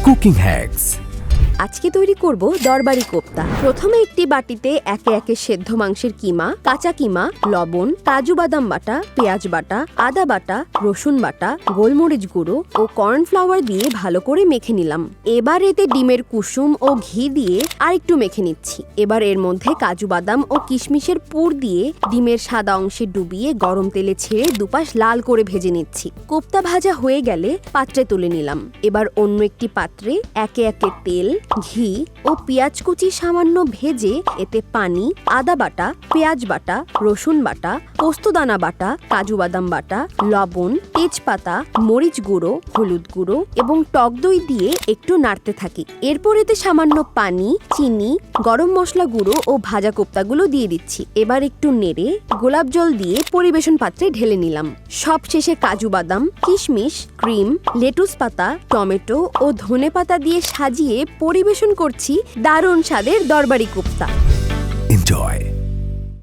Cooking hacks. আজকে তৈরি করব দরবারি কোপ্তা। প্রথমে একটি বাটিতে একে একে সেদ্ধ মাংসের কিমা, কাঁচা কিমা, লবণ, কাজু বাদাম বাটা, পেঁয়াজ বাটা, আদা বাটা, রসুন বাটা, গোলমরিচ গুঁড়ো ও কর্নফ্লাওয়ার দিয়ে ভালো করে মেখে নিলাম। এবার এতে ডিমের কুসুম ও ঘি দিয়ে আরেকটু মেখে নিচ্ছি। এবার এর মধ্যে কাজু বাদাম ও কিশমিশের পুর দিয়ে ডিমের সাদা অংশে ডুবিয়ে গরম তেলে ছেড়ে দুপাশ লাল করে ভেজে নিচ্ছি। কোপ্তা ভাজা হয়ে গেলে পাত্রে তুলে নিলাম। এবার অন্য একটি পাত্রে একে একে তেল, ঘি ও পেঁয়াজ কুচি সামান্য ভেজে এতে পানি, আদা বাটা, পেঁয়াজ বাটা, রসুন বাটা, পোস্তদানা বাটা, কাজু বাদাম বাটা, লবণ, তেজপাতা, মরিচ গুঁড়ো, হলুদ গুঁড়ো এবং টক দই দিয়ে একটু নাড়তে থাকি। এরপর এতে সামান্য পানি, চিনি, গরম মশলা গুঁড়ো ও ভাজা কোপ্তাগুলো দিয়ে দিচ্ছি। এবার একটু নেড়ে গোলাপ জল দিয়ে পরিবেশন পাত্রে ঢেলে নিলাম। সবশেষে কাজু বাদাম, কিশমিশ, ক্রিম, লেটুস পাতা, টমেটো ও ধনেপাতা দিয়ে সাজিয়ে পরিবেশন করছি দারুণ স্বাদের দরবারি কোপ্তা। এনজয়।